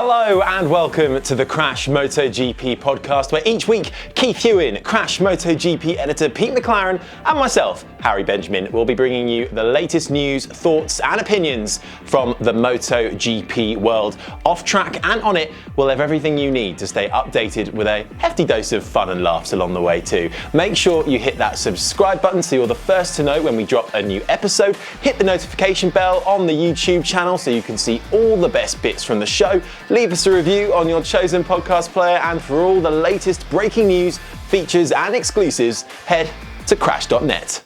Hello and welcome to the Crash MotoGP podcast, where each week Keith Hewin, Crash MotoGP editor Pete McLaren, and myself, Harry Benjamin, will be bringing you the latest news, thoughts and opinions from the MotoGP world. Off track and on it, we'll have everything you need to stay updated with a hefty dose of fun and laughs along the way too. Make sure you hit that subscribe button so you're the first to know when we drop a new episode. Hit the notification bell on the YouTube channel so you can see all the best bits from the show. Leave us a review on your chosen podcast player, and for all the latest breaking news, features and exclusives, head to crash.net.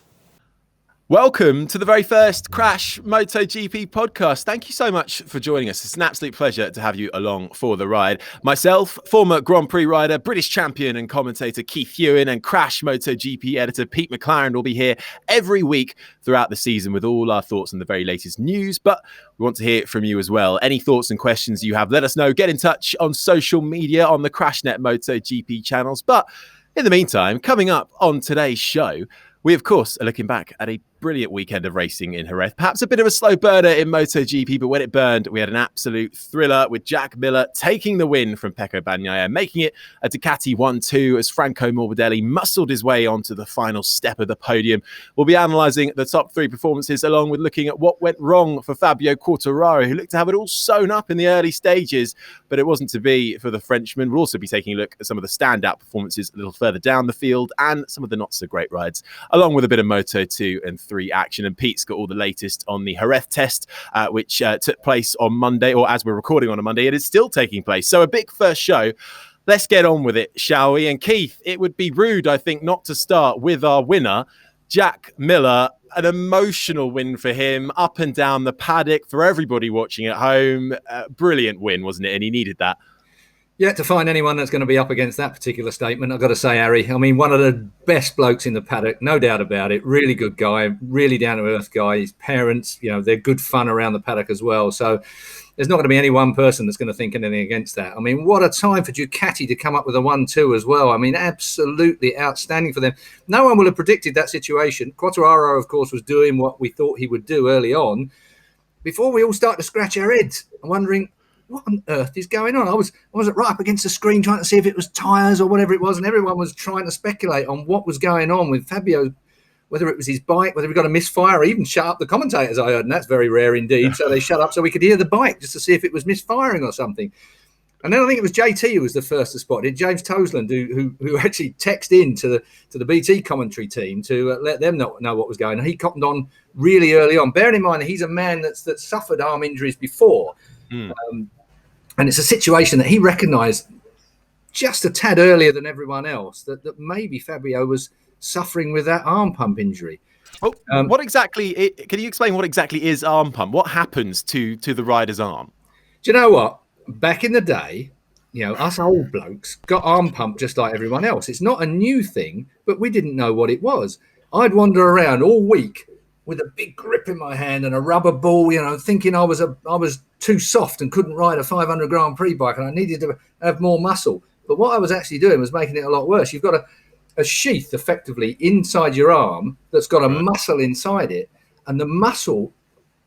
Welcome to the very first Crash MotoGP podcast. Thank you so much for joining us. It's an absolute pleasure to have you along for the ride. Myself, former Grand Prix rider, British champion and commentator Keith Hewin, and Crash MotoGP editor Pete McLaren will be here every week throughout the season with all our thoughts on the very latest news. But we want to hear from you as well. Any thoughts and questions you have, let us know. Get in touch on social media on the CrashNet MotoGP channels. But in the meantime, coming up on today's show, we, of course, are looking back at a brilliant weekend of racing in Jerez. Perhaps a bit of a slow burner in MotoGP, but when it burned, we had an absolute thriller with Jack Miller taking the win from Pecco Bagnaia, making it a Ducati 1-2 as Franco Morbidelli muscled his way onto the final step of the podium. We'll be analysing the top three performances, along with looking at what went wrong for Fabio Quartararo, who looked to have it all sewn up in the early stages, but it wasn't to be for the Frenchman. We'll also be taking a look at some of the standout performances a little further down the field and some of the not-so-great rides, along with a bit of Moto2 and 3 action. And Pete's got all the latest on the Jerez test, which took place on Monday, or as we're recording on a Monday, it is still taking place. So a big first show. Let's get on with it, shall we? And Keith, it would be rude, I think, not to start with our winner, Jack Miller. An emotional win for him, up and down the paddock for everybody watching at home. Brilliant win, wasn't it? And he needed that. Yet to find anyone that's going to be up against that particular statement, I've got to say, Harry, I mean, one of the best blokes in the paddock, no doubt about it. Really good guy, really down-to-earth guy. His parents, they're good fun around the paddock as well. So there's not going to be any one person that's going to think anything against that. I mean, what a time for Ducati to come up with a 1-2 as well. I mean, absolutely outstanding for them. No one would have predicted that situation. Quartararo, of course, was doing what we thought he would do early on. Before we all start to scratch our heads, wondering, what on earth is going on? I was right up against the screen trying to see if it was tyres or whatever it was, and everyone was trying to speculate on what was going on with Fabio, whether it was his bike, whether he got a misfire, or even shut up the commentators, I heard, and that's very rare indeed. So they shut up so we could hear the bike just to see if it was misfiring or something. And then I think it was JT who was the first to spot it, James Toseland, who actually texted in to the BT commentary team to let them know what was going on. He cottoned on really early on. Bearing in mind that he's a man that's suffered arm injuries before. And it's a situation that he recognised just a tad earlier than everyone else, that maybe Fabio was suffering with that arm pump injury. Well, what exactly, can you explain what exactly is arm pump? What happens to the rider's arm? Do you know what? Back in the day, us old blokes got arm pump just like everyone else. It's not a new thing, but we didn't know what it was. I'd wander around all week with a big grip in my hand and a rubber ball, thinking I was too soft and couldn't ride a 500 Grand Prix bike and I needed to have more muscle. But what I was actually doing was making it a lot worse. You've got a sheath effectively inside your arm that's got a muscle inside it, and the muscle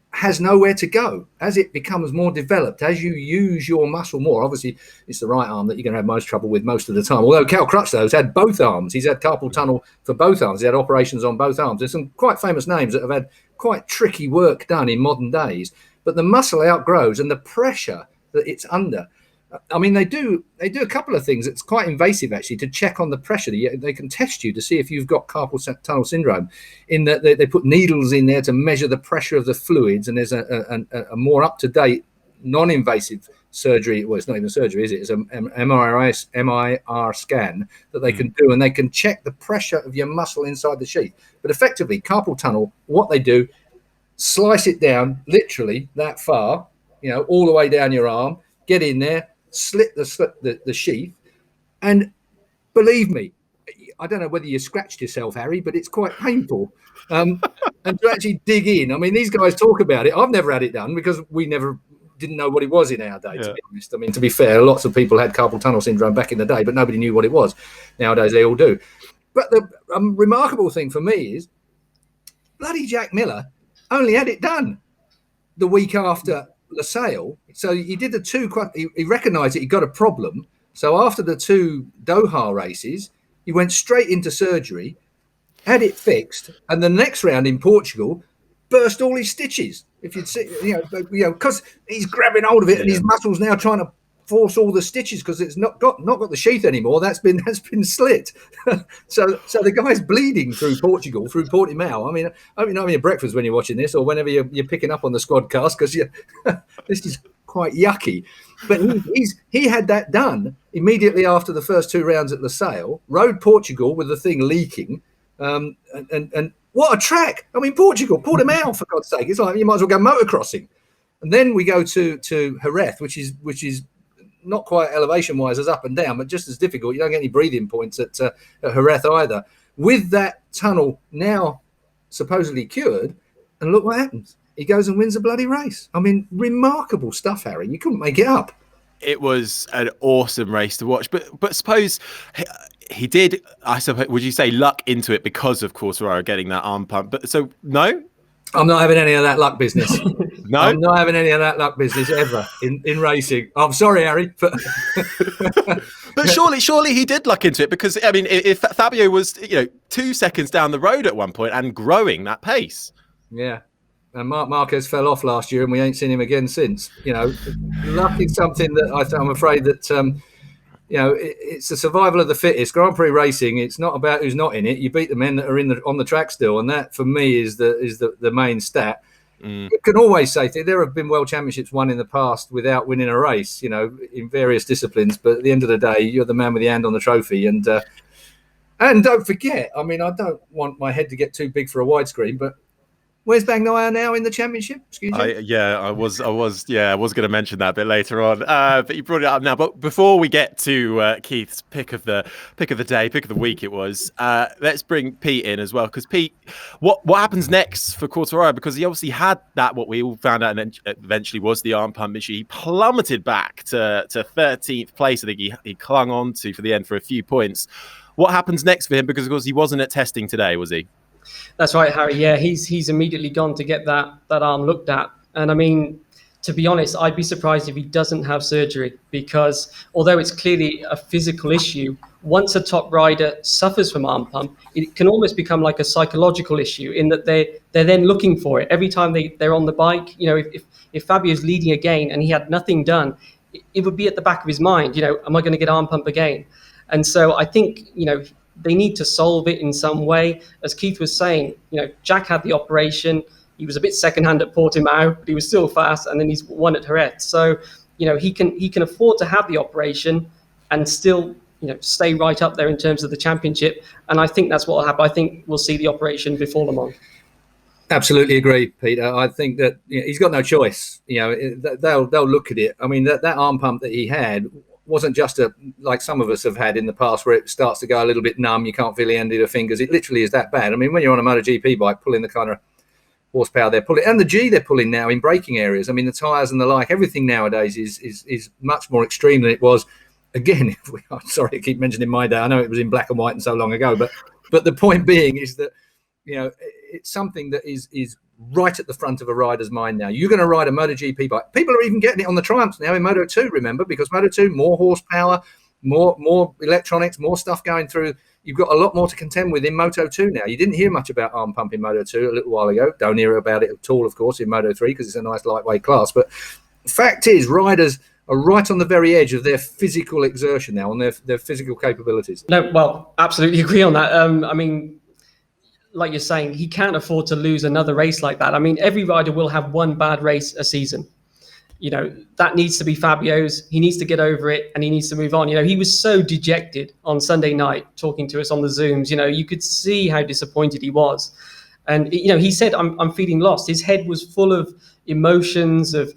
has nowhere to go. As it becomes more developed, as you use your muscle more, obviously it's the right arm that you're going to have most trouble with most of the time. Although Cal Crutchlow has had both arms. He's had carpal tunnel for both arms. He had operations on both arms. There's some quite famous names that have had quite tricky work done in modern days. But the muscle outgrows, and the pressure that it's under. I mean, they do a couple of things. It's quite invasive, actually, to check on the pressure. They can test you to see if you've got carpal tunnel syndrome, in that they put needles in there to measure the pressure of the fluids. And there's a more up-to-date, non-invasive surgery. Well, it's not even surgery, is it? It's an MIR scan that they can do, and they can check the pressure of your muscle inside the sheath. But effectively, carpal tunnel, what they do, slice it down literally that far, all the way down your arm, get in there, slit the sheath, and believe me, I don't know whether you scratched yourself, Harry, but it's quite painful. And to actually dig in, I mean, these guys talk about it. I've never had it done because we never didn't know what it was in our day, to be honest. I mean, to be fair, lots of people had carpal tunnel syndrome back in the day, but nobody knew what it was. Nowadays, they all do. But the remarkable thing for me is bloody Jack Miller only had it done the week after LaSalle. So he did the two. He recognised that he got a problem. So after the 2 Doha races, he went straight into surgery, had it fixed, and the next round in Portugal burst all his stitches. If you'd see, because he's grabbing hold of it, and his muscles now trying to force all the stitches because it's not got the sheath anymore. That's been slit. so the guy's bleeding through Portugal, through Portimao. I mean, I hope you're not having your breakfast when you're watching this, or whenever you're picking up on the Squadcast, because this is quite yucky. But he had that done immediately after the first 2 rounds at LaSalle. Rode Portugal with the thing leaking, and what a track! I mean, Portimao, for God's sake, it's like you might as well go motocrossing. And then we go to Jerez, which is not quite elevation-wise as up and down, but just as difficult. You don't get any breathing points at Jerez either. With that tunnel now supposedly cured, and look what happens. He goes and wins a bloody race. I mean, remarkable stuff, Harry. You couldn't make it up. It was an awesome race to watch. But suppose he did, I suppose, would you say luck into it because of Quartararo getting that arm pump? But so, no? I'm not having any of that luck business. No? I'm not having any of that luck business ever in racing. I'm sorry, Harry. But surely he did luck into it because, I mean, if Fabio was, 2 seconds down the road at one point and growing that pace. Yeah. And Marc Marquez fell off last year and we ain't seen him again since. Luck is something that I'm afraid that, it's the survival of the fittest. Grand Prix racing, it's not about who's not in it. You beat the men that are on the track still. And that, for me, is the main stat. You can always say there have been world championships won in the past without winning a race, in various disciplines. But at the end of the day, you're the man with the hand on the trophy. And don't forget, I mean, I don't want my head to get too big for a widescreen, but where's Bagnaia now in the championship? Excuse me. I was going to mention that a bit later on, but you brought it up now. But before we get to Keith's pick of the day, pick of the week, it was. Let's bring Pete in as well, because Pete, what happens next for Quartararo? Because he obviously had that, what we all found out, and eventually was the arm pump issue. He plummeted back to 13th place. I think he clung on to for the end for a few points. What happens next for him? Because of course he wasn't at testing today, was he? That's right, Harry. Yeah, he's immediately gone to get that arm looked at. And I mean, to be honest, I'd be surprised if he doesn't have surgery, because although it's clearly a physical issue, once a top rider suffers from arm pump, it can almost become like a psychological issue in that they're then looking for it. Every time they're on the bike, if Fabio's leading again and he had nothing done, it would be at the back of his mind, am I going to get arm pump again? And so I think, they need to solve it in some way. As Keith was saying, Jack had the operation. He was a bit secondhand at Portimao, but he was still fast, and then he's won at Jerez. So, he can afford to have the operation and still, stay right up there in terms of the championship. And I think that's what will happen. I think we'll see the operation before Le Mans. Absolutely agree, Peter. I think that he's got no choice. They'll look at it. I mean, that arm pump that he had wasn't just like some of us have had in the past, where it starts to go a little bit numb. You can't feel the end of the fingers. It literally is that bad. I mean, when you're on a MotoGP bike, pulling the kind of horsepower they're pulling, and the G they're pulling now in braking areas. I mean, the tyres and the like, everything nowadays is much more extreme than it was. Again, I'm sorry to keep mentioning my day. I know it was in black and white and so long ago, but the point being is that, it's something that is right at the front of a rider's mind now. You're going to ride a MotoGP bike. People are even getting it on the Triumphs now in Moto2, remember, because Moto2, more horsepower, more electronics, more stuff going through. You've got a lot more to contend with in Moto2 now. You didn't hear much about arm pump in Moto2 a little while ago. Don't hear about it at all, of course, in Moto3, because it's a nice lightweight class. But the fact is, riders are right on the very edge of their physical exertion now, on their physical capabilities. No, well, absolutely agree on that. I mean, like you're saying, he can't afford to lose another race like that. I mean, every rider will have one bad race a season. That needs to be Fabio's. He needs to get over it and he needs to move on. He was so dejected on Sunday night talking to us on the Zooms. You could see how disappointed he was. And, he said, I'm feeling lost. His head was full of emotions of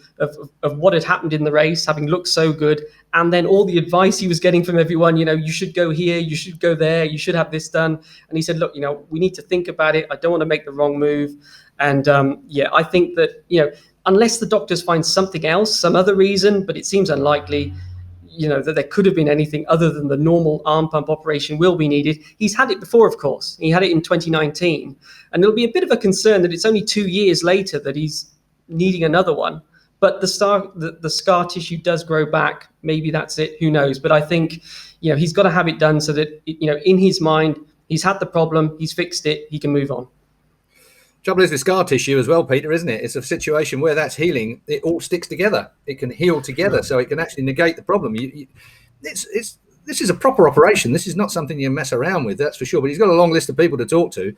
what had happened in the race, having looked so good. And then all the advice he was getting from everyone, you should go here, you should go there, you should have this done. And he said, look, we need to think about it. I don't want to make the wrong move. And I think that, unless the doctors find something else, some other reason, but it seems unlikely, that there could have been anything other than the normal arm pump operation will be needed. He's had it before, of course. He had it in 2019. And it'll be a bit of a concern that it's only 2 years later that he's needing another one. But the scar tissue does grow back. Maybe that's it. Who knows? But I think, he's got to have it done so that, in his mind, he's had the problem, he's fixed it, he can move on. Trouble is with scar tissue as well, Peter, isn't it? It's a situation where that's healing. It all sticks together. It can heal together, so it can actually negate the problem. This is a proper operation. This is not something you mess around with, that's for sure. But he's got a long list of people to talk to.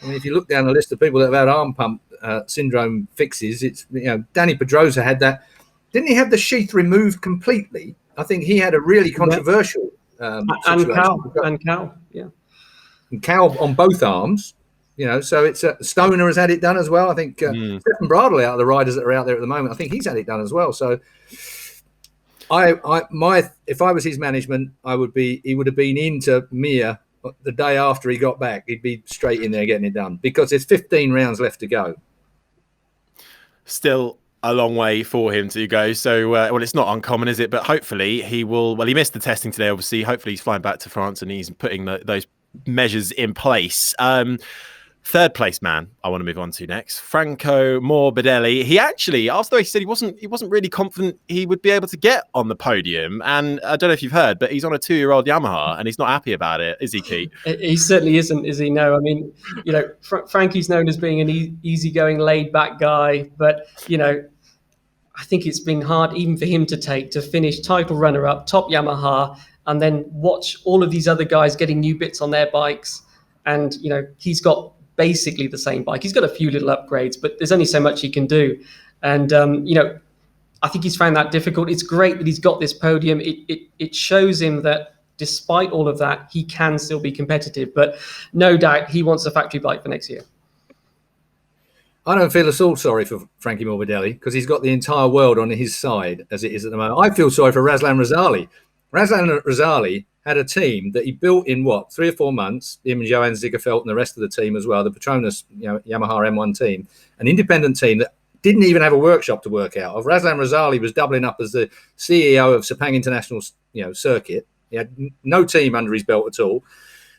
I mean, if you look down the list of people that have had arm pump syndrome fixes, it's Danny Pedrosa had that. Didn't he have the sheath removed completely? I think he had a really controversial situation. And Cal, yeah. And Cal on both arms. So it's Stoner has had it done as well. I think Stefan Bradl out of the riders that are out there at the moment, I think he's had it done as well. So if I was his management, he would have been into Mir the day after he got back. He'd be straight in there getting it done because there's 15 rounds left to go. Still a long way for him to go. So, it's not uncommon, is it? But hopefully he will. Well, he missed the testing today, obviously. Hopefully he's flying back to France and he's putting those measures in place. Third place man I want to move on to next, Franco Morbidelli. He actually, after he said he wasn't really confident he would be able to get on the podium, and I don't know if you've heard, but he's on a 2-year-old Yamaha and he's not happy about it, is he, Keith? He certainly isn't, is he? No, I mean, Frankie's known as being an easygoing, laid-back guy, but I think it's been hard even for him to finish title runner-up, top Yamaha, and then watch all of these other guys getting new bits on their bikes, and he's got basically the same bike. He's got a few little upgrades, but there's only so much he can do. And, I think he's found that difficult. It's great that he's got this podium. It shows him that despite all of that, he can still be competitive. But no doubt he wants a factory bike for next year. I don't feel at all sorry for Frankie Morbidelli because he's got the entire world on his side as it is at the moment. I feel sorry for Razlan Razali. Razlan Razali had a team that he built in 3 or 4 months, him and Johan Ziegfeld and the rest of the team as well, the Petronas Yamaha M1 team, an independent team that didn't even have a workshop to work out of. Razlan Razali was doubling up as the CEO of Sepang International circuit. He had no team under his belt at all.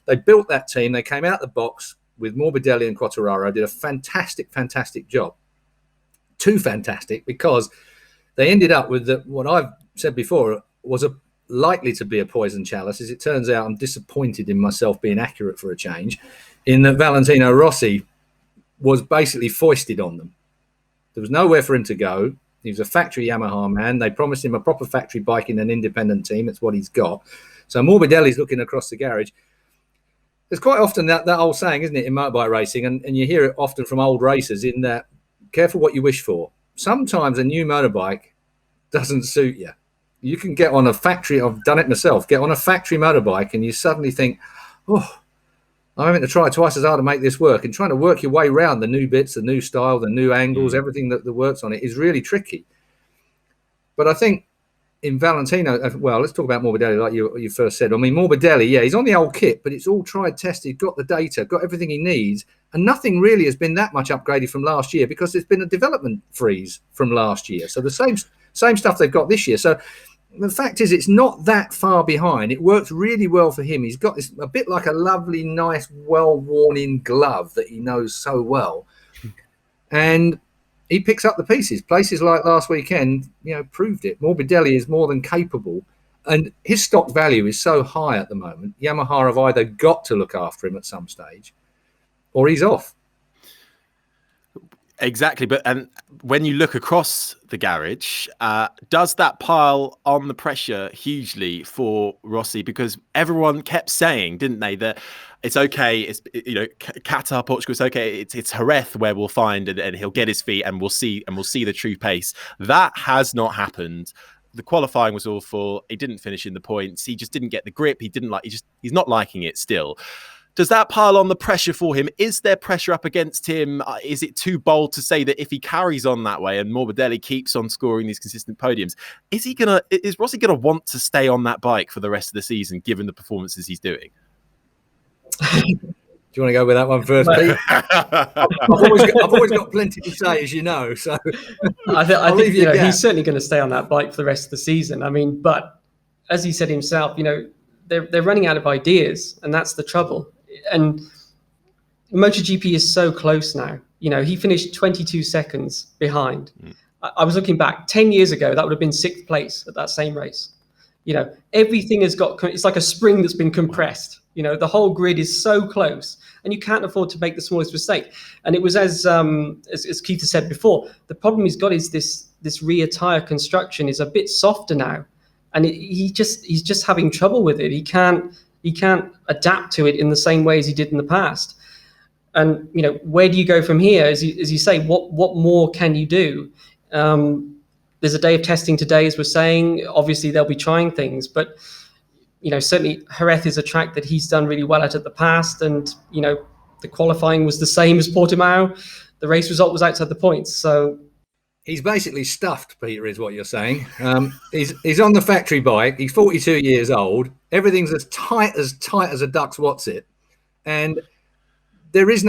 They built that team. They came out the box with Morbidelli and Quartararo, did a fantastic, fantastic job. Too fantastic because they ended up with what I've said before was likely to be a poison chalice. As it turns out, I'm disappointed in myself being accurate for a change, in that Valentino Rossi was basically foisted on them. There was nowhere for him to go. He was a factory Yamaha man. They promised him a proper factory bike in an independent team. That's what he's got. So Morbidelli's looking across the garage. There's quite often that old saying, isn't it, in motorbike racing, and you hear it often from old racers, in that careful what you wish for. Sometimes a new motorbike doesn't suit you. You can get on a factory, I've done it myself, get on a factory motorbike and you suddenly think, oh, I'm having to try twice as hard to make this work. And trying to work your way around the new bits, the new style, the new angles, everything that works on it is really tricky. But I think in Valentino, well, let's talk about Morbidelli like you first said. I mean, Morbidelli, yeah, he's on the old kit, but it's all tried, tested, got the data, got everything he needs. And nothing really has been that much upgraded from last year because there's been a development freeze from last year. So the same stuff they've got this year. So the fact is, it's not that far behind. It works really well for him. He's got this a bit like a lovely, nice, well-worn-in glove that he knows so well. And he picks up the pieces. Places like last weekend, proved it. Morbidelli is more than capable. And his stock value is so high at the moment. Yamaha have either got to look after him at some stage or he's off. Exactly. And when you look across the garage, does that pile on the pressure hugely for Rossi? Because everyone kept saying, didn't they, that it's okay. It's, Qatar, Portugal, it's okay. It's Jerez where we'll find and he'll get his feet and we'll see the true pace. That has not happened. The qualifying was awful. He didn't finish in the points. He just didn't get the grip. He's not liking it still. Does that pile on the pressure for him? Is there pressure up against him? Is it too bold to say that if he carries on that way and Morbidelli keeps on scoring these consistent podiums, is Rossi gonna want to stay on that bike for the rest of the season, given the performances he's doing? Do you want to go with that one first, Pete? I've always got plenty to say, as you know. So I think he's certainly going to stay on that bike for the rest of the season. I mean, but as he said himself, they're running out of ideas, and that's the trouble. And MotoGP is so close now. He finished 22 seconds behind. I was looking back 10 years ago, that would have been 6th place at that same race. Everything has got, it's like a spring that's been compressed. The whole grid is so close, and you can't afford to make the smallest mistake. And it was as Keith has said before, the problem he's got is this rear tire construction is a bit softer now, and he's just having trouble with it. He can't adapt to it in the same way as he did in the past. And where do you go from here? As you say, what more can you do? There's a day of testing today, as we're saying. Obviously, they'll be trying things, but certainly Jerez is a track that he's done really well at the past, and the qualifying was the same as Portimao. The race result was outside the points, so he's basically stuffed. Peter is what you're saying. He's on the factory bike. He's 42 years old. Everything's as tight as a duck's what's it, and there's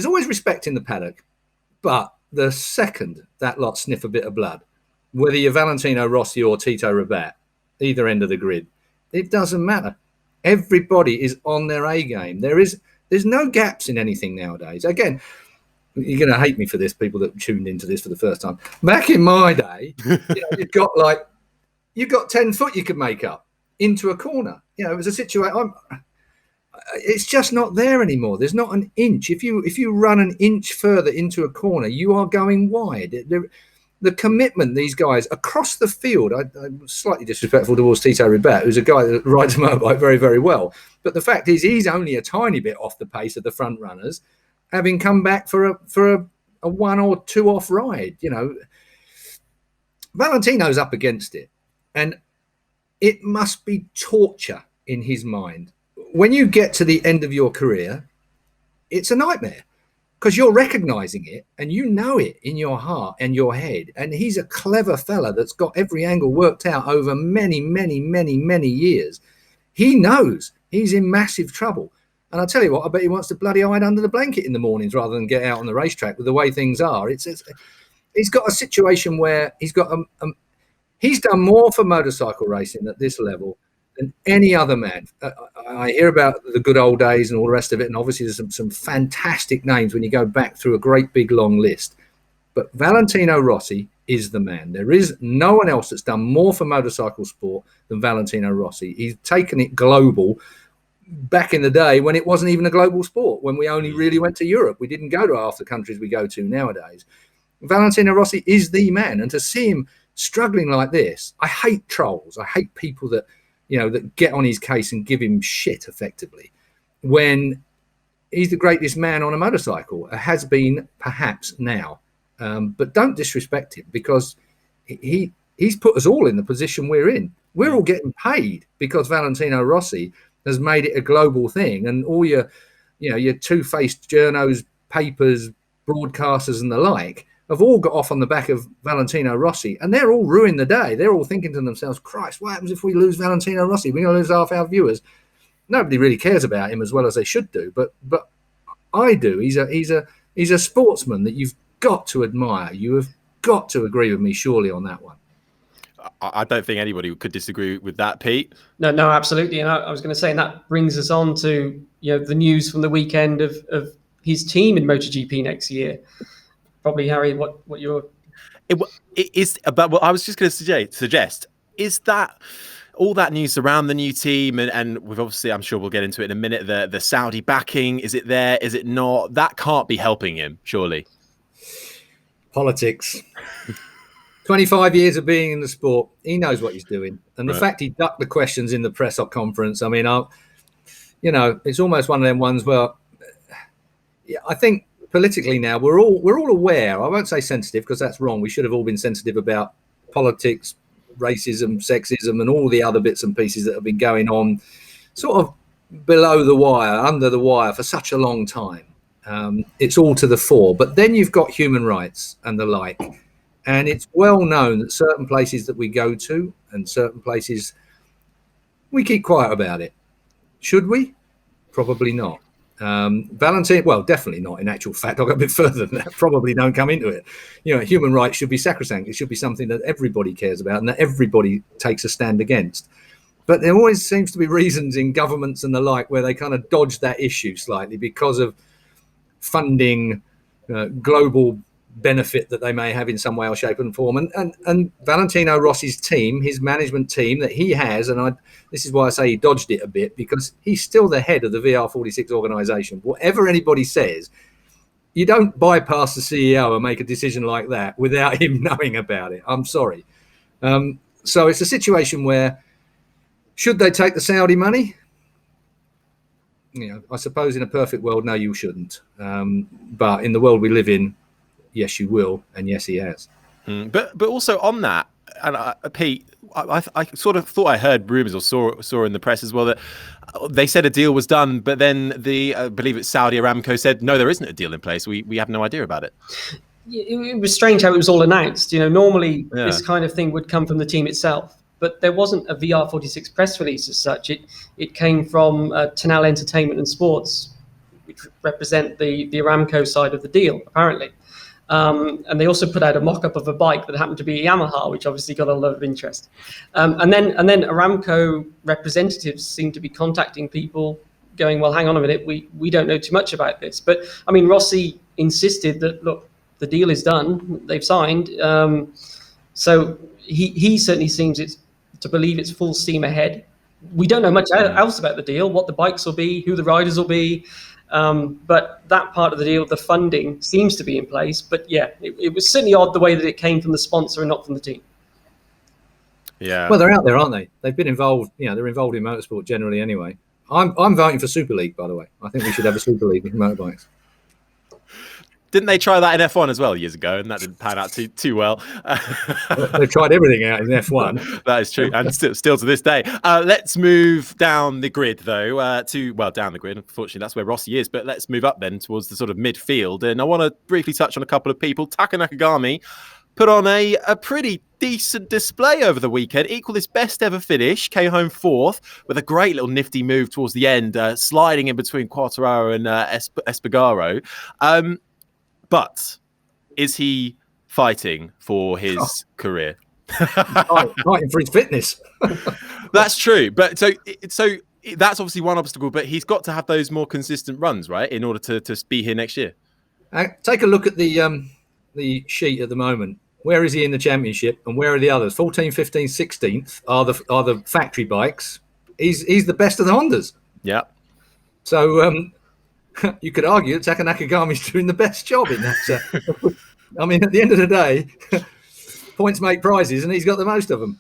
always respect in the paddock, but the second that lot sniff a bit of blood, whether you're Valentino Rossi or Tito Rabat, either end of the grid, it doesn't matter. Everybody is on their A game. There's no gaps in anything nowadays. Again, you're going to hate me for this, people that tuned into this for the first time. Back in my day, you've got 10 foot you could make up into a corner. It was a situation. It's just not there anymore. There's not an inch. If you run an inch further into a corner, you are going wide. The commitment these guys across the field, I'm slightly disrespectful towards Tito Rabat, who's a guy that rides a motorbike very, very well. But the fact is, he's only a tiny bit off the pace of the front runners, having come back for a 1 or 2 off ride. Valentino's up against it, and it must be torture in his mind. When you get to the end of your career, it's a nightmare, because you're recognizing it and you know it in your heart and your head. And he's a clever fella that's got every angle worked out over many, many, many, many years. He knows he's in massive trouble. And I'll tell you what, I bet he wants to bloody hide under the blanket in the mornings rather than get out on the racetrack with the way things are. He's got a situation where he's done more for motorcycle racing at this level than any other man. I hear about the good old days and all the rest of it, and obviously there's some fantastic names when you go back through a great big long list. But Valentino Rossi is the man. There is no one else that's done more for motorcycle sport than Valentino Rossi. He's taken it global back in the day when it wasn't even a global sport, when we only really went to Europe. We didn't go to half the countries we go to nowadays. Valentino Rossi is the man, and to see him struggling like this, I hate trolls. I hate people that get on his case and give him shit effectively, when he's the greatest man on a motorcycle, has been perhaps now. But don't disrespect him, because he's put us all in the position we're in. We're all getting paid because Valentino Rossi has made it a global thing, and all your two-faced journos, papers, broadcasters and the like have all got off on the back of Valentino Rossi, and they're all ruining the day. They're all thinking to themselves, Christ, what happens if we lose Valentino Rossi? We're going to lose half our viewers. Nobody really cares about him as well as they should do, but I do. He's a sportsman that you've got to admire. You have got to agree with me surely on that one. I don't think anybody could disagree with that, Pete. No, absolutely. And I was going to say, and that brings us on to the news from the weekend of his team in MotoGP next year. Probably, Harry, what you're... It is about what I was just going to suggest. Is that all that news around the new team, and we've obviously, I'm sure we'll get into it in a minute, the Saudi backing, is it there, is it not? That can't be helping him, surely. Politics. 25 years of being in the sport, he knows what he's doing. And the fact he ducked the questions in the press conference, I mean, it's almost one of them ones where I think politically now we're all aware. I won't say sensitive, because that's wrong. We should have all been sensitive about politics, racism, sexism, and all the other bits and pieces that have been going on sort of below the wire, under the wire for such a long time. It's all to the fore. But then you've got human rights and the like. And it's well known that certain places that we go to and certain places we keep quiet about it. Should we? Probably not. Valentino, well, definitely not. In actual fact, I'll go a bit further than that. Probably don't come into it. Human rights should be sacrosanct. It should be something that everybody cares about and that everybody takes a stand against. But there always seems to be reasons in governments and the like where they kind of dodge that issue slightly because of funding, global benefit that they may have in some way or shape and form. And Valentino Rossi's team, his management team that he has, and this is why I say he dodged it a bit, because he's still the head of the VR46 organisation. Whatever anybody says, you don't bypass the CEO and make a decision like that without him knowing about it. I'm sorry. So it's a situation where, should they take the Saudi money? I suppose in a perfect world, no, you shouldn't. But in the world we live in, yes, you will, and yes, he has. But also on that, and Pete, I sort of thought I heard rumours or saw in the press as well that they said a deal was done, but then I believe it's Saudi Aramco said no, there isn't a deal in place. We have no idea about it. It was strange how it was all announced. Normally this kind of thing would come from the team itself, but there wasn't a VR46 press release as such. It came from Tenal Entertainment and Sports, which represent the Aramco side of the deal, apparently. And they also put out a mock-up of a bike that happened to be a Yamaha, which obviously got a lot of interest. And then Aramco representatives seem to be contacting people going, well, hang on a minute, we don't know too much about this. But, I mean, Rossi insisted that, look, the deal is done, they've signed. So he certainly seems to believe it's full steam ahead. We don't know much else about the deal, what the bikes will be, who the riders will be. But that part of the deal, the funding, seems to be in place. But yeah, it was certainly odd the way that it came from the sponsor and not from the team. Yeah. Well, they're out there, aren't they? They've been involved. They're involved in motorsport generally anyway. I'm voting for Super League, by the way. I think we should have a Super League in motorbikes. Didn't they try that in F1 as well years ago, and that didn't pan out too well? They've tried everything out in F1. That is true, and still to this day. Let's move down the grid, though, down the grid. Unfortunately, that's where Rossi is, but let's move up then towards the sort of midfield. And I want to briefly touch on a couple of people. Taka Nakagami put on a pretty decent display over the weekend, equaled his best ever finish, came home fourth with a great little nifty move towards the end, sliding in between Quartararo and Espargaro. But is he fighting for his career? Fighting for his fitness. That's true. But so that's obviously one obstacle, but he's got to have those more consistent runs, right, in order to be here next year. Take a look at the sheet at the moment. Where is he in the championship and where are the others? 14th, 15th, 16th are the factory bikes. He's the best of the Hondas. Yeah. So you could argue that Taka Nakagami's doing the best job in that. I mean, at the end of the day, points make prizes, and he's got the most of them.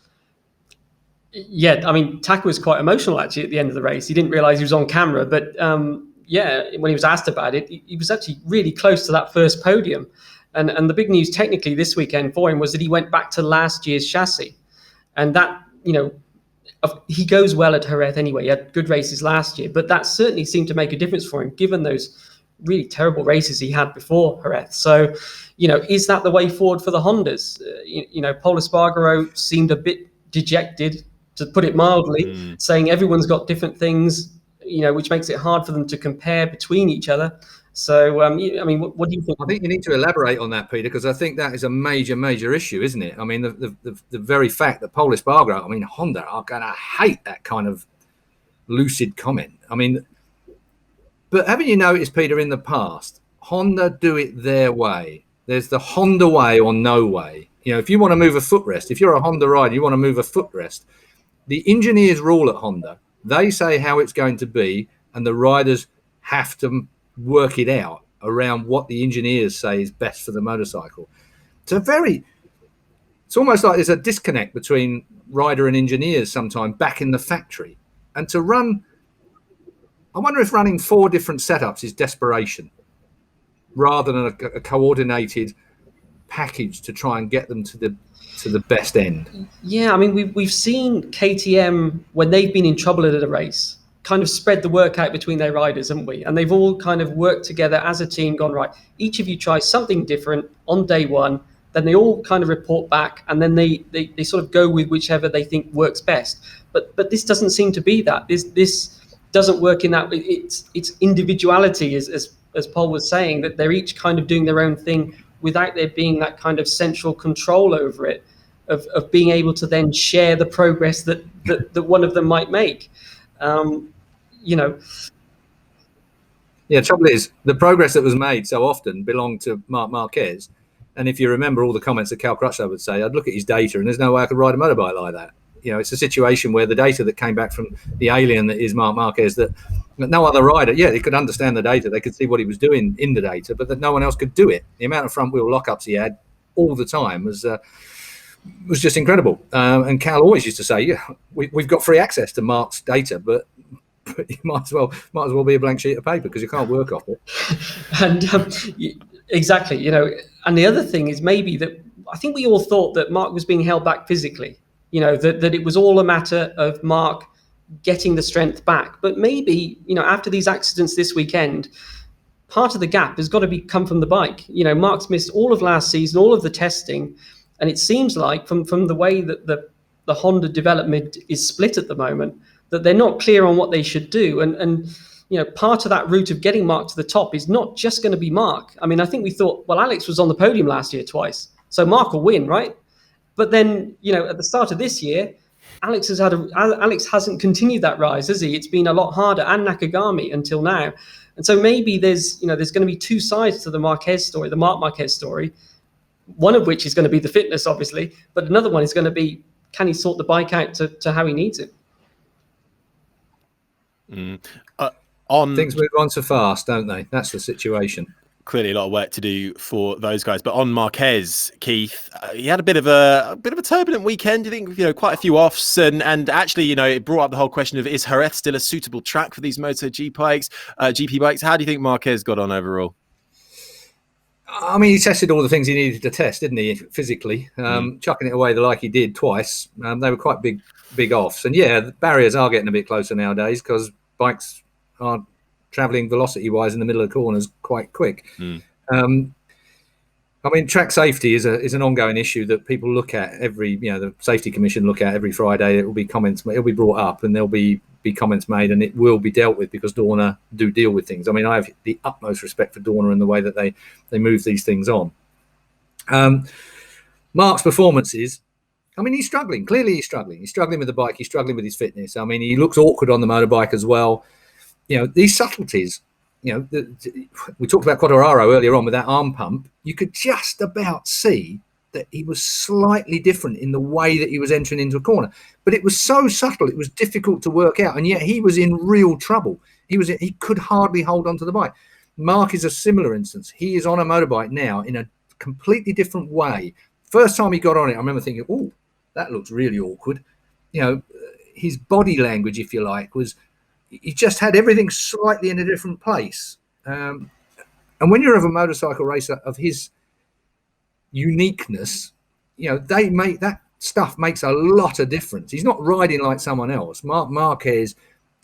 Yeah, I mean, Taka was quite emotional actually at the end of the race. He didn't realise he was on camera, but when he was asked about it, he was actually really close to that first podium. And the big news technically this weekend for him was that he went back to last year's chassis, and that he goes well at Jerez anyway. He had good races last year, but that certainly seemed to make a difference for him, given those really terrible races he had before Jerez. So, is that the way forward for the Hondas? Pol Espargaro seemed a bit dejected, to put it mildly, saying everyone's got different things, which makes it hard for them to compare between each other. So, I mean, what do you think? I think you need to elaborate on that, Peter, because I think that is a major, major issue, isn't it? I mean, the very fact that Pol Espargaro, Honda are going to hate that kind of lucid comment. I mean, but haven't you noticed, Peter, in the past, Honda do it their way. There's the Honda way or no way. If you want to move a footrest, if you're a Honda rider, you want to move a footrest, the engineers rule at Honda. They say how it's going to be, and the riders have to work it out around what the engineers say is best for the motorcycle. It's almost like there's a disconnect between rider and engineers sometimes back in the factory. And I wonder if running 4 different setups is desperation rather than a coordinated package to try and get them to the best end. Yeah, I mean, we've seen KTM, when they've been in trouble at a race, kind of spread the work out between their riders, haven't we? And they've all kind of worked together as a team, gone, right, each of you try something different on day one, then they all kind of report back, and then they sort of go with whichever they think works best. But this doesn't seem to be that. This doesn't work in that. It's individuality, as Paul was saying, that they're each kind of doing their own thing without there being that kind of central control over it, of being able to then share the progress that one of them might make. Yeah, trouble is, the progress that was made so often belonged to Marc Marquez, And if you remember all the comments that Cal Crutchlow would say, I'd look at his data and there's no way I could ride a motorbike like that. It's a situation where the data that came back from the alien that is Marc Marquez, that no other rider, they could understand the data, they could see what he was doing in the data, but that no one else could do it. The amount of front wheel lockups he had all the time was just incredible. And Cal always used to say, we've got free access to Marc's data, but you might as well be a blank sheet of paper because you can't work off it. And exactly, and the other thing is maybe that I think we all thought that Marc was being held back physically, that it was all a matter of Marc getting the strength back. But maybe, after these accidents this weekend, part of the gap has got to come from the bike. Marc's missed all of last season, all of the testing, and it seems like from the way that the Honda development is split at the moment, that they're not clear on what they should do. And part of that route of getting Marc to the top is not just going to be Marc. I mean, I think we thought, well, Alex was on the podium last year twice, so Marc will win, right? But then, at the start of this year, Alex hasn't continued that rise, has he? It's been a lot harder, and Nakagami until now. And so maybe there's going to be two sides to the Marquez story, the Marc Marquez story, one of which is going to be the fitness, obviously, but another one is going to be, can he sort the bike out to how he needs it? Things move on so fast, don't they? That's the situation. Clearly a lot of work to do for those guys. But on Marquez, Keith, he had a bit of a turbulent weekend. You think, quite a few offs, and actually, it brought up the whole question of, is Jerez still a suitable track for these MotoGP bikes? GP bikes. How do you think Marquez got on overall? I mean, he tested all the things he needed to test, didn't he? Physically, chucking it away like he did twice. They were quite big offs, and the barriers are getting a bit closer nowadays because bikes are traveling velocity-wise in the middle of the corners quite quick. I mean, track safety is an ongoing issue that people look at the Safety Commission look at every Friday. It will be comments, it'll be brought up, and there'll be comments made, and it will be dealt with because Dorna do deal with things. I mean, I have the utmost respect for Dorna and the way that they move these things on. Marc's performances, I mean, he's struggling. Clearly, he's struggling. He's struggling with the bike. He's struggling with his fitness. I mean, he looks awkward on the motorbike as well. These subtleties. We talked about Quartararo earlier on with that arm pump. You could just about see that he was slightly different in the way that he was entering into a corner, but it was so subtle, it was difficult to work out, and yet he was in real trouble. He could hardly hold on to the bike. Marc is a similar instance. He is on a motorbike now in a completely different way. First time he got on it, I remember thinking, oh, that looks really awkward. His body language, if you like, was, he just had everything slightly in a different place. And when you're a motorcycle racer of his uniqueness, that stuff makes a lot of difference. He's not riding like someone else. Marc Marquez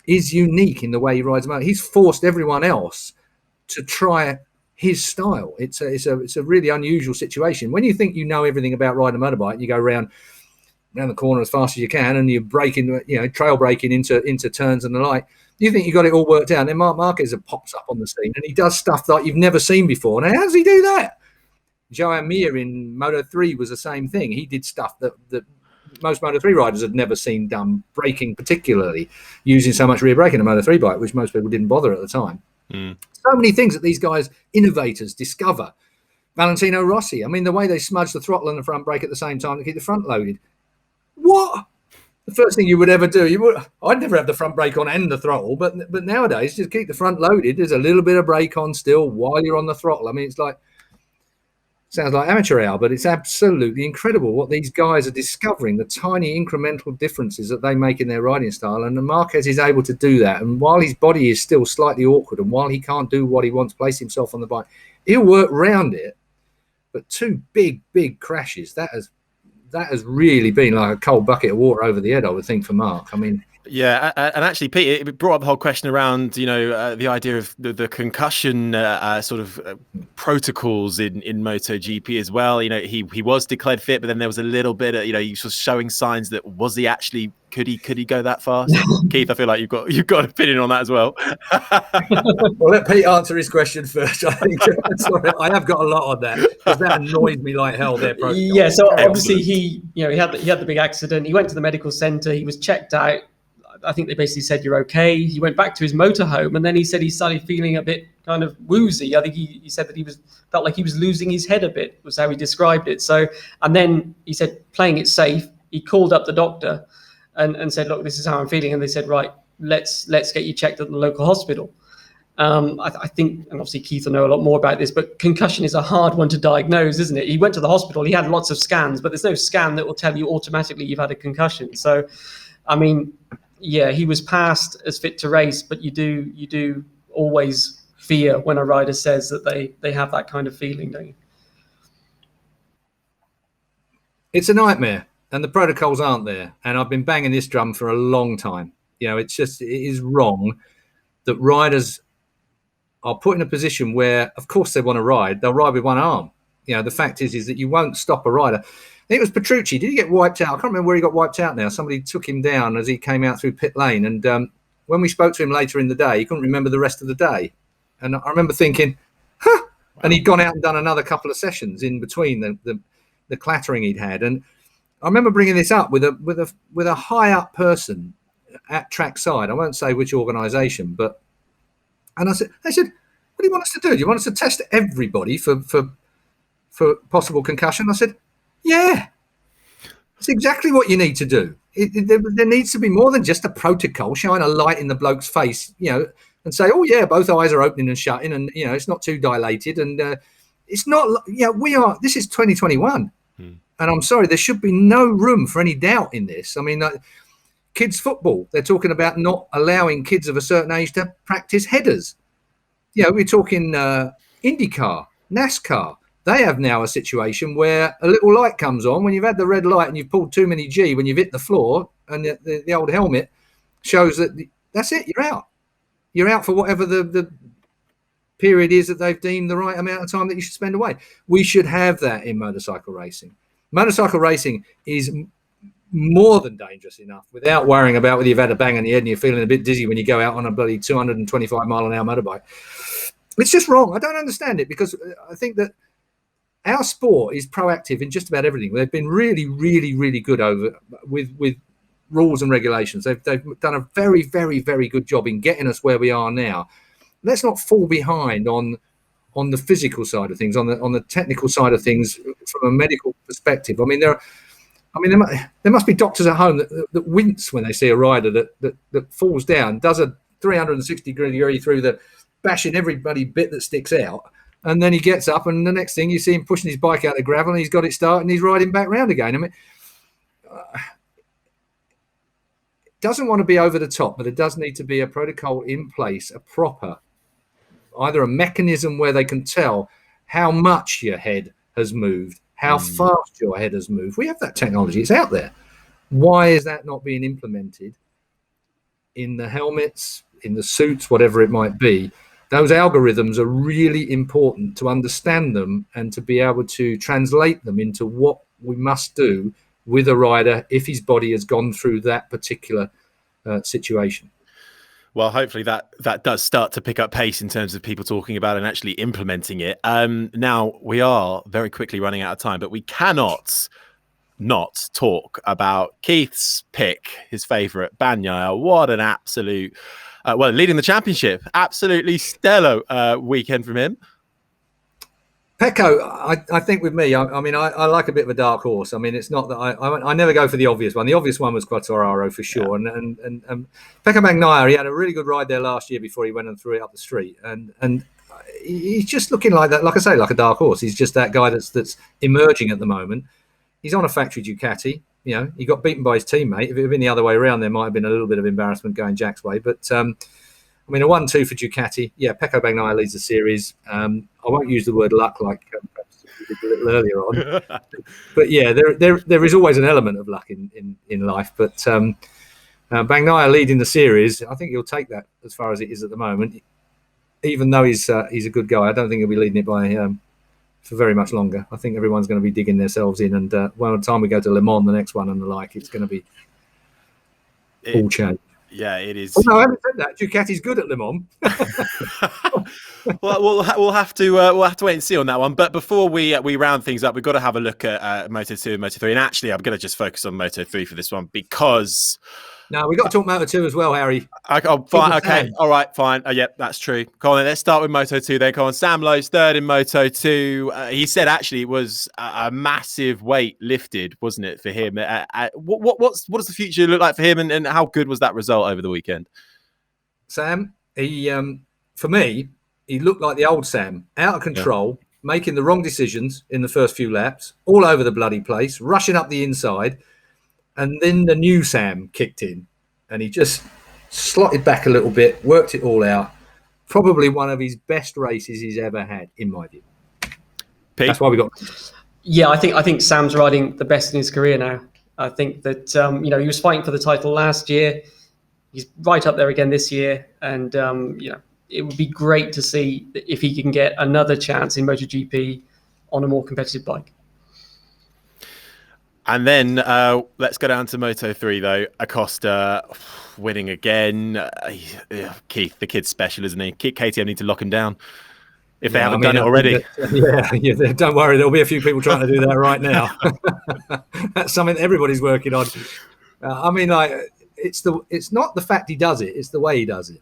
is unique in the way he rides a motorbike. He's forced everyone else to try his style. It's a really unusual situation. When you think you know everything about riding a motorbike, you go around the corner as fast as you can, and you're braking, trail braking into turns and the like. You think you got it all worked out. Then Marc Marquez pops up on the scene, and he does stuff that you've never seen before. Now, how does he do that? Joan Mir in Moto3 was the same thing. He did stuff that most Moto3 riders had never seen done, braking particularly, using so much rear braking in a Moto3 bike, which most people didn't bother at the time. So many things that these guys, innovators, discover. Valentino Rossi, I mean, the way they smudge the throttle and the front brake at the same time to keep the front loaded. What? The first thing you would ever do, I'd never have the front brake on and the throttle, but nowadays, just keep the front loaded. There's a little bit of brake on still while you're on the throttle. I mean, sounds like amateur hour, but it's absolutely incredible what these guys are discovering, the tiny incremental differences that they make in their riding style. And Marquez is able to do that. And while his body is still slightly awkward, and while he can't do what he wants, place himself on the bike, he'll work round it. But two big crashes, that has really been like a cold bucket of water over the head, I would think, for Marc. I mean, yeah, and actually, Pete, it brought up the whole question around, the idea of the concussion protocols in MotoGP as well. He was declared fit, but then there was a little bit of, he was showing signs that could he go that fast? Keith, I feel like you've got an opinion on that as well. Well, let Pete answer his question first. I think sorry, I have got a lot on that because that annoyed me like hell. Their protocol. Yeah, so obviously he had the big accident. He went to the medical centre. He was checked out. I think they basically said you're okay. He went back to his motorhome, and then he said he started feeling a bit kind of woozy. I think he said that felt like he was losing his head a bit, was how he described it. So, and then he said, playing it safe, he called up the doctor and said, look, this is how I'm feeling. And they said, right, let's get you checked at the local hospital. I think, and obviously Keith will know a lot more about this, but concussion is a hard one to diagnose, isn't it? He went to the hospital, he had lots of scans, but there's no scan that will tell you automatically you've had a concussion. So, I mean, yeah, he was passed as fit to race, but you do always fear when a rider says that they have that kind of feeling, don't you? It's a nightmare, and the protocols aren't there. And I've been banging this drum for a long time. It is wrong that riders are put in a position where, of course, they want to ride. They'll ride with one arm. The fact is that you won't stop a rider. I think it was Petrucci. Did he get wiped out? I can't remember where he got wiped out now. Somebody took him down as he came out through pit lane. And when we spoke to him later in the day, he couldn't remember the rest of the day. And I remember thinking, huh? And he'd gone out and done another couple of sessions in between the clattering he'd had. And I remember bringing this up with a high up person at trackside. I won't say which organisation, but they said, what do you want us to do? Do you want us to test everybody for possible concussion? I said, yeah, that's exactly what you need to do. There needs to be more than just a protocol, shine a light in the bloke's face, and say, oh yeah, both eyes are opening and shutting, and it's not too dilated, and it's not. This is 2021, and I'm sorry, there should be no room for any doubt in this. I mean, kids football, they're talking about not allowing kids of a certain age to practice headers. We're talking IndyCar, NASCAR. They have now a situation where a little light comes on when you've had the red light and you've pulled too many G when you've hit the floor, and the old helmet shows that that's it, you're out. You're out for whatever the period is that they've deemed the right amount of time that you should spend away. We should have that in motorcycle racing. Motorcycle racing is more than dangerous enough without worrying about whether you've had a bang on the head and you're feeling a bit dizzy when you go out on a bloody 225 mile an hour motorbike. It's just wrong. I don't understand it, because I think that our sport is proactive in just about everything. They've been really, really, really good with rules and regulations. They've done a very, very, very good job in getting us where we are now. Let's not fall behind on the physical side of things, on the technical side of things from a medical perspective. I mean, there must be doctors at home that wince when they see a rider that falls down, does a 360 degree through the bashing every bloody bit that sticks out, and then he gets up, and the next thing you see him pushing his bike out of gravel, and he's got it started, and he's riding back round again. I mean, it doesn't want to be over the top, but there does need to be a protocol in place, a proper, either a mechanism where they can tell how much your head has moved, how fast your head has moved. We have that technology. It's out there. Why is that not being implemented in the helmets, in the suits, whatever it might be? Those algorithms are really important to understand them and to be able to translate them into what we must do with a rider if his body has gone through that particular situation. Well, hopefully that does start to pick up pace in terms of people talking about and actually implementing it. Now, we are very quickly running out of time, but we cannot not talk about Keith's pick, his favourite, Bagnaia. What an absolute, leading the championship. Absolutely stellar weekend from him. Pecco, I think with me, I mean, I like a bit of a dark horse. I mean, it's not that I never go for the obvious one. The obvious one was Quartararo for sure. Yeah. And Pecco Bagnaia, he had a really good ride there last year before he went and threw it up the street. And he's just looking like that, like I say, like a dark horse. He's just that guy that's emerging at the moment. He's on a factory Ducati. He got beaten by his teammate. If it had been the other way around, there might have been a little bit of embarrassment going Jack's way. But I mean, a 1-2 for Ducati. Yeah, Pecco Bagnaia leads the series. I won't use the word luck like perhaps we did a little earlier on. But yeah, there is always an element of luck in life. But Bagnaia leading the series, I think he'll take that as far as it is at the moment. Even though he's a good guy, I don't think he'll be leading it by for very much longer. I think everyone's going to be digging themselves in. And by the time we go to Le Mans, the next one and the like, it's going to be all change. Yeah, it is. Oh, no, I haven't said that. Ducati's good at Le Mans. Well, we'll have to wait and see on that one. But before we round things up, we've got to have a look at Moto2 and Moto3. And actually, I'm going to just focus on Moto3 for this one because No, we got to talk Moto2 as well, Harry. Fine. Okay. All right. Fine. Yep, that's true. Come on, let's start with Moto2 then. Come on. Sam Lowe's third in Moto2. He said actually it was a massive weight lifted, wasn't it, for him? What does the future look like for him, and how good was that result over the weekend? Sam, he for me, he looked like the old Sam, out of control, making the wrong decisions in the first few laps, all over the bloody place, rushing up the inside. And then the new Sam kicked in and he just slotted back a little bit, worked it all out. Probably one of his best races he's ever had, in my view. Pete? That's why we got. Yeah, I think Sam's riding the best in his career now. I think that he was fighting for the title last year. He's right up there again this year, and it would be great to see if he can get another chance in MotoGP on a more competitive bike. And then let's go down to Moto3 though. Acosta winning again. Keith, the kid's special, isn't he? KTM need to lock him down if they haven't done it already. Yeah, don't worry. There'll be a few people trying to do that right now. That's something that everybody's working on. It's not the fact he does it; it's the way he does it.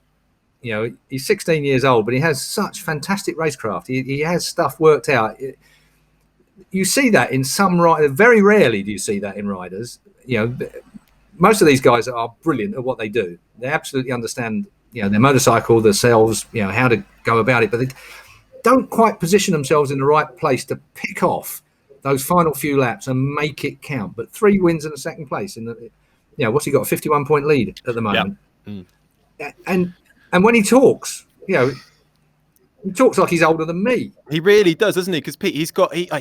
He's 16 years old, but he has such fantastic racecraft. He has stuff worked out. You see that in some riders. Very rarely do you see that in riders. Most of these guys are brilliant at what they do. They absolutely understand, their motorcycle, themselves, how to go about it. But they don't quite position themselves in the right place to pick off those final few laps and make it count. But 3 wins and a second place. What's he got? A 51-point lead at the moment. Yep. And when he talks, he talks like he's older than me. He really does, doesn't he? Because Pete, he's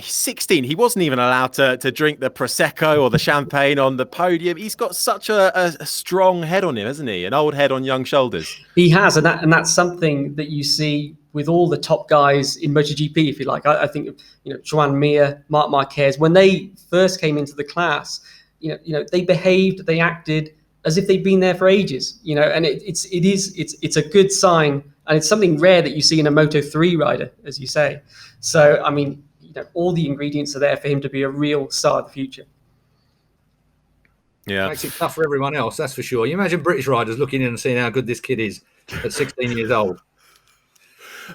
16. He wasn't even allowed to drink the Prosecco or the champagne on the podium. He's got such a strong head on him, hasn't he? An old head on young shoulders. He has, and that's something that you see with all the top guys in MotoGP, if you like. I think Joan Mir, Marc Marquez, when they first came into the class, they behaved, they acted as if they'd been there for ages. And it's a good sign. And it's something rare that you see in a Moto3 rider, as you say. So, all the ingredients are there for him to be a real star of the future. Yeah. Makes it tough for everyone else, that's for sure. You imagine British riders looking in and seeing how good this kid is at 16 years old.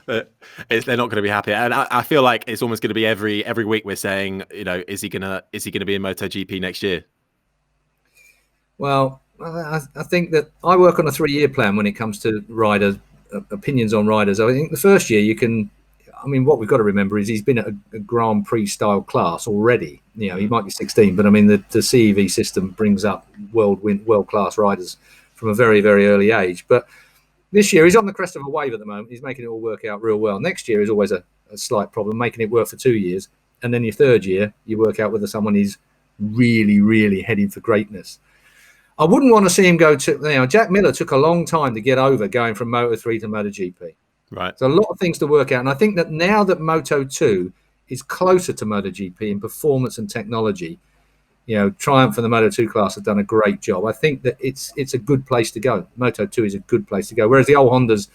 They're not going to be happy. And I feel like it's almost going to be every week we're saying, is he gonna be in MotoGP next year? Well, I think that I work on a 3-year plan when it comes to riders. Opinions on riders. I think the first year what we've got to remember is he's been at a Grand Prix style class already. He might be 16, but the CEV system brings up world class riders from a very, very early age. But this year he's on the crest of a wave at the moment. He's making it all work out real well. Next year is always a slight problem, making it work for 2 years. And then your third year, you work out whether someone is really, really heading for greatness. I wouldn't want to see him go to, Jack Miller took a long time to get over going from Moto3 to MotoGP. Right. So a lot of things to work out. And I think that now that Moto2 is closer to MotoGP in performance and technology, Triumph and the Moto2 class have done a great job. I think that it's a good place to go. Moto2 is a good place to go. Whereas the old Hondas,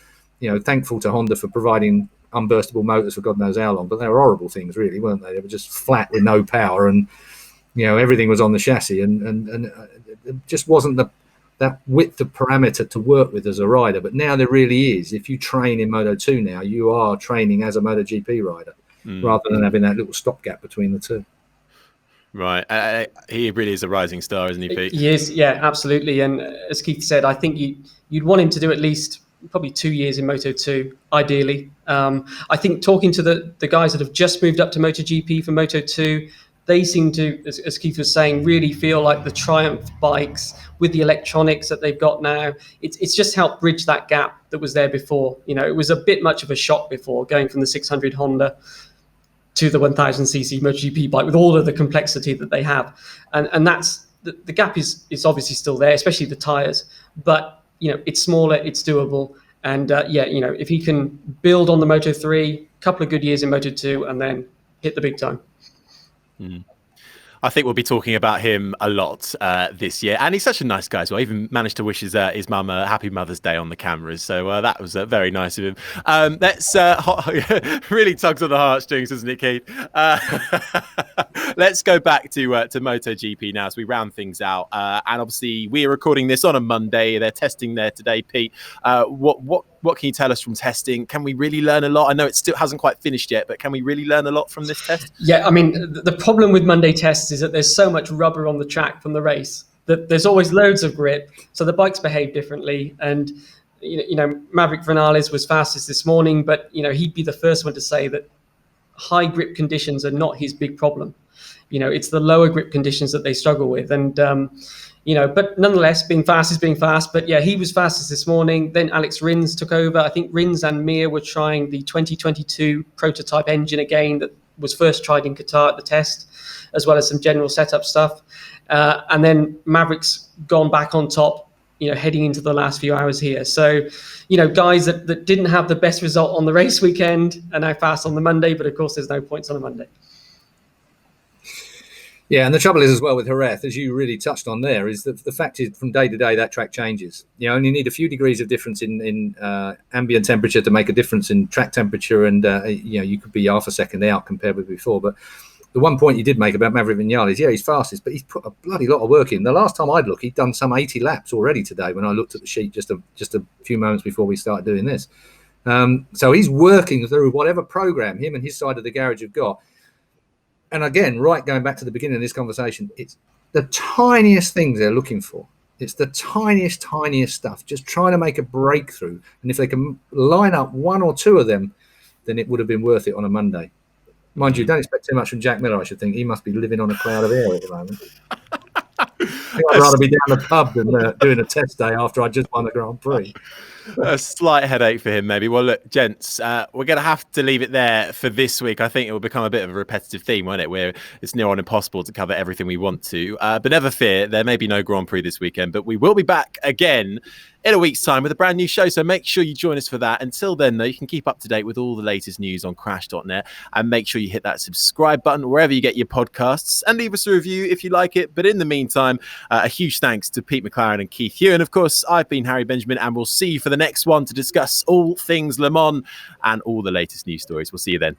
thankful to Honda for providing unburstable motors for God knows how long, but they were horrible things really, weren't they? They were just flat with no power and, everything was on the chassis and it just wasn't that width of parameter to work with as a rider. But now there really is. If you train in Moto2 now, you are training as a MotoGP rider rather than having that little stopgap between the two. Right. He really is a rising star, isn't he, Pete? He is, yeah, absolutely. And as Keith said, I think you'd want him to do at least probably 2 years in Moto2, ideally. I think talking to the guys that have just moved up to MotoGP for Moto2, they seem to, as Keith was saying, really feel like the Triumph bikes with the electronics that they've got now, it's just helped bridge that gap that was there before. It was a bit much of a shock before going from the 600 Honda to the 1000cc MotoGP bike with all of the complexity that they have. And that's, the gap is obviously still there, especially the tyres, but it's smaller, it's doable. And if he can build on the Moto3, couple of good years in Moto2 and then hit the big time. I think we'll be talking about him a lot this year. And he's such a nice guy as well. Even managed to wish his mum a happy Mother's Day on the cameras. So that was very nice of him. Let's really tugs on the heartstrings, doesn't it, Keith? Let's go back to MotoGP now as we round things out. And obviously, we are recording this on a Monday. They're testing there today, Pete. What can you tell us from testing? Can we really learn a lot? I know it still hasn't quite finished yet, but can we really learn a lot from this test? Yeah, I mean, the problem with Monday tests is that there's so much rubber on the track from the race that there's always loads of grip. So the bikes behave differently. And, Maverick Vinales was fastest this morning, but, he'd be the first one to say that high grip conditions are not his big problem. It's the lower grip conditions that they struggle with. And, but nonetheless, being fast is being fast. But yeah, he was fastest this morning. Then Alex Rins took over. I think Rins and Mir were trying the 2022 prototype engine again that was first tried in Qatar at the test, as well as some general setup stuff. And then Maverick's gone back on top, heading into the last few hours here. So, guys that didn't have the best result on the race weekend are now fast on the Monday, but of course there's no points on a Monday. Yeah, and the trouble is as well with Jerez, as you really touched on there, is that the fact is from day to day that track changes. You only need a few degrees of difference in ambient temperature to make a difference in track temperature, and you could be half a second out compared with before. But the one point you did make about Maverick Vinales, yeah, he's fastest, but he's put a bloody lot of work in. The last time I'd looked, he'd done some 80 laps already today when I looked at the sheet just a few moments before we started doing this. So he's working through whatever program him and his side of the garage have got. And again, going back to the beginning of this conversation, it's the tiniest things they're looking for. It's the tiniest stuff, just trying to make a breakthrough. And if they can line up one or two of them, then it would have been worth it on a Monday. Mind you, don't expect too much from Jack Miller, I should think. He must be living on a cloud of air at the moment. I think I'd rather be down the pub than doing a test day after I just won the Grand Prix. A slight headache for him, maybe. Well, look, gents, we're going to have to leave it there for this week. I think it will become a bit of a repetitive theme, won't it? Where it's near on impossible to cover everything we want to. But never fear, there may be no Grand Prix this weekend, but we will be back again in a week's time with a brand new show. So make sure you join us for that. Until then, though, you can keep up to date with all the latest news on Crash.net, and make sure you hit that subscribe button wherever you get your podcasts and leave us a review if you like it. But in the meantime, a huge thanks to Pete McLaren and Keith Hewen. Of course, I've been Harry Benjamin, and we'll see you for the next one to discuss all things Le Mans and all the latest news stories. We'll see you then.